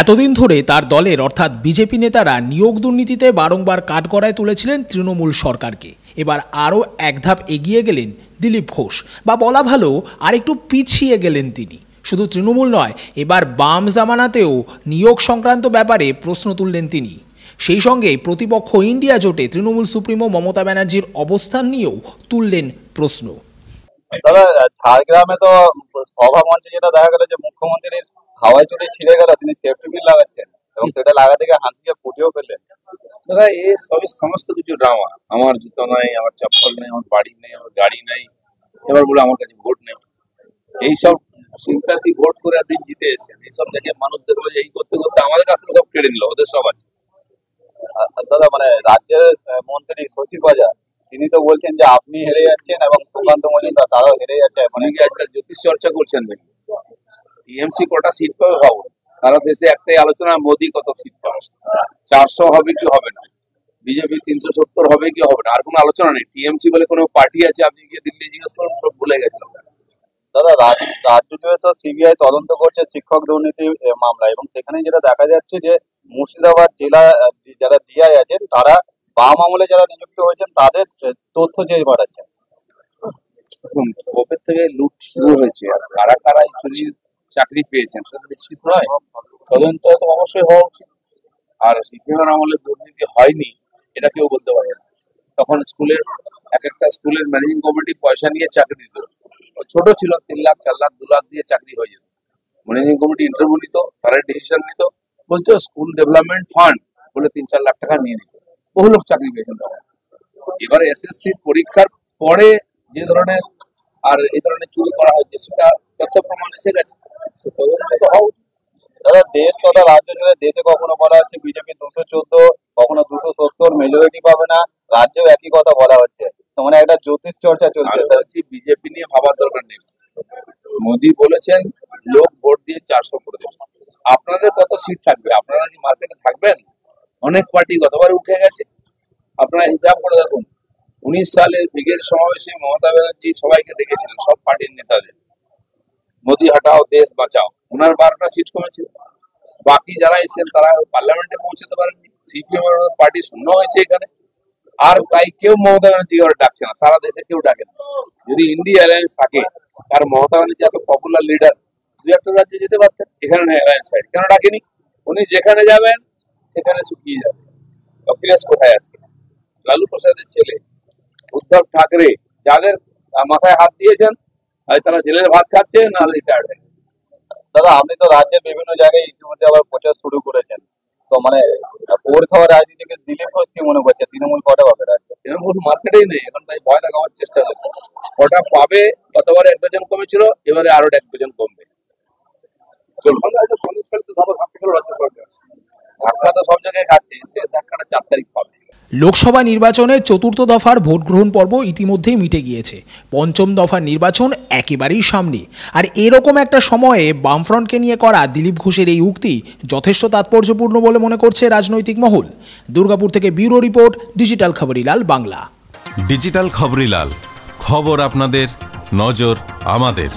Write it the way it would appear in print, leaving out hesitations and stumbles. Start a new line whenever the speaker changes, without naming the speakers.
এতদিন ধরে তার দলের অর্থাৎ বিজেপি নেতারা নিয়োগ দুর্নীতিতে বারংবার কাঠগড়ায় তুলেছিলেন তৃণমূল সরকারকে। এবার আরও এক ধাপ এগিয়ে গেলেন দিলীপ ঘোষ, বা বলা ভালো আরেকটু পিছিয়ে গেলেন তিনি। শুধু তৃণমূল নয়, এবার বাম জামানাতেও নিয়োগ সংক্রান্ত ব্যাপারে প্রশ্ন তুললেন তিনি। সেই সঙ্গে প্রতিপক্ষ ইন্ডিয়া জোটে তৃণমূল সুপ্রিমো মমতা ব্যানার্জির অবস্থান নিয়েও তুললেন প্রশ্ন।
দাদা, ঝাড়গ্রামে তো সভা মঞ্চে যেটা দেখা গেল যে মুখ্যমন্ত্রীর হাওয়াই চুরি ছিঁড়ে গেল, তিনি সেফটি পিন লাগাচ্ছেন এবং সেটা লাগাতে গিয়ে হাত দিয়ে ফুটেও ফেললেন।
দাদা, এই সবই সমস্ত কিছু ড্রামা। আমার জুতো নাই, আমার চপ্পল নেই, আমার বাড়ি নেই, আমার গাড়ি নেই, এবার বলে আমার কাছে ভোট নেই। এইসব সিম্প্যাথি ভোট করে দিন জিতে এসেছেন। এইসব দেখে মানুষ দেখলো যে এই করতে করতে আমাদের কাছ থেকে সব কেড়ে নিল, ওদের সব আছে।
দাদা, মানে রাজ্যের মন্ত্রী শশী বাজার তিনি তো বলছেন যে আপনি হেরে যাচ্ছেন এবং সুকান্ত মজুমদার তারাও হেরে যাচ্ছে।
মানে কি আজকাল জ্যোতিষ চর্চা করছেন? টিএমসি কটা সিট পাবে ভাবো। সারা দেশে একটাই আলোচনা, মোদী কত সিট পাবে, 400 হবে কি হবে না, বিজেপি 370 হবে কি হবে না, আর কোনো আলোচনা নেই। টিএমসি বলে কোনো পার্টি আছে? আপনি গিয়ে দিল্লি জিজ্ঞেস করুন, সব ভুলে গেছিল।
দাদা, রাজ্য জুড়ে তো সিবিআই তদন্ত করছে শিক্ষক দুর্নীতি মামলা, এবং সেখানে যেটা দেখা যাচ্ছে যে মুর্শিদাবাদ জেলা যারা ডিআই আছেন তারা বাম আমলে যারা নিযুক্ত হয়েছেন তাদের তথ্য চেয়ে বাড়াচ্ছেন।
কবে থেকে লুট শুরু হয়েছে আর কারা কারা চুরির চাকরি পেয়েছেন সেটা নিশ্চিত নয়। তদন্ত তো অবশ্যই হওয়া উচিত। আর সিপিএমের আমলে দুর্নীতি হয়নি এটা কেউ বলতে পারে না। তখন স্কুলের এক একটা স্কুলের ম্যানেজিং কমিটি পয়সা নিয়ে চাকরি দিত। ছোট ছিল, 3 লাখ 4 লাখ 2 লাখ দিয়ে চাকরি হয়ে যেত। ম্যানেজিং কমিটি ইন্টারভিউ নিত, তারা ডিসিশন নিত, বলতো স্কুল ডেভেলপমেন্ট ফান্ড বলে 3-4 লাখ টাকা নিয়ে নিত। বহু লোক চাকরি পেয়েছেন তখন। এবার এসএসসি পরীক্ষার পরে যে ধরনের আর এই ধরনের চুরি করা হয়েছে সেটা তথ্য প্রমাণ এসে গেছে, তদন্ত তো হওয়া উচিত।
দাদা, দেশ তথা রাজ্য জুড়ে দেশে কখনো বলা হচ্ছে বিজেপি 214, কখনো 270 মেজরিটি পাবে না, রাজ্যেও একই কথা বলা হচ্ছে। তো মানে একটা জ্যোতিষ চর্চা চলছে।
বিজেপি নিয়ে ভাবার দরকার নেই। মোদী বলেছেন লোক ভোট দিয়ে 400 করে দেবে। আপনাদের কত সিট থাকবে? আপনারা কি মার্কেটে থাকবেন? অনেক পার্টি গতবার উঠে গেছে। আপনারা হিসাব করে দেখুন, 19 সালের ব্রিগেড সমাবেশে মমতা ব্যানার্জি সবাইকে ডেকেছিলেন, সব পার্টির নেতাদের, মোদী হটাও দেশ বাঁচাও। ওনার 12টা সিট কমেছে। বাকি যারা এসেছেন তারা পার্লামেন্টে পৌঁছতে পারেননি। সিপিএম এর পার্টি শূন্য হয়েছে এখানে। আর তাই কেউ মমতা ব্যানার্জি ডাকছে না, সারা দেশে কেউ ডাকে না। যদি ইন্ডিয়া অ্যালায়েন্স থাকে, আর মমতা ব্যানার্জি এত পপুলার লিডার, 2-1টা রাজ্যে যেতে পারতেন। এখানে নেই অ্যালায়েন্স সাইড, কেন ডাকেনি? উনি যেখানে যাবেন সেখানে শুকিয়ে যাবে। অখিলেশ কোথায় আছে? লালু প্রসাদের ছেলে উদ্ধব ঠাকরে, যাদের মাথায় হাত দিয়েছেন, তারা জেলের ভাত খাচ্ছে না রিটায়ার্ড হয়ে গেছে।
দাদা, আপনি তো রাজ্যের বিভিন্ন জায়গায় ইতিমধ্যে আবার প্রচার শুরু করেছেন। তো মানে ভোট খাওয়ার রাজনীতিকে দিলীপ ঘোষ কি মনে করছে? তৃণমূল কটা পাবে রাজ্যে?
তৃণমূল মার্কেটেই নেই এখন, তাই ভয় দেখাবার চেষ্টা করছে। কটা পাবে? গতবারে 1 ডজন কমেছিল, এবারে আরো 1 ডজন কমবে। ধাক্কা তো সব জায়গায় খাচ্ছে, শেষ ধাক্কাটা 4 তারিখ পাবে।
লোকসভা নির্বাচনের 4র্থ দফার ভোট গ্রহণ পর্ব ইতিমধ্যেই মিটে গিয়েছে। 5ম দফার নির্বাচন একেবারেই সামনে। আর এরকম একটা সময়ে বামফ্রন্টকে নিয়ে করা দিলীপ ঘোষের এই উক্তি যথেষ্ট তাৎপর্যপূর্ণ বলে মনে করছে রাজনৈতিক মহল। দুর্গাপুর থেকে bureau report, digital Khabrilal Bangla.
Digital Khabrilal, খবর আপনাদের, নজর আমাদের।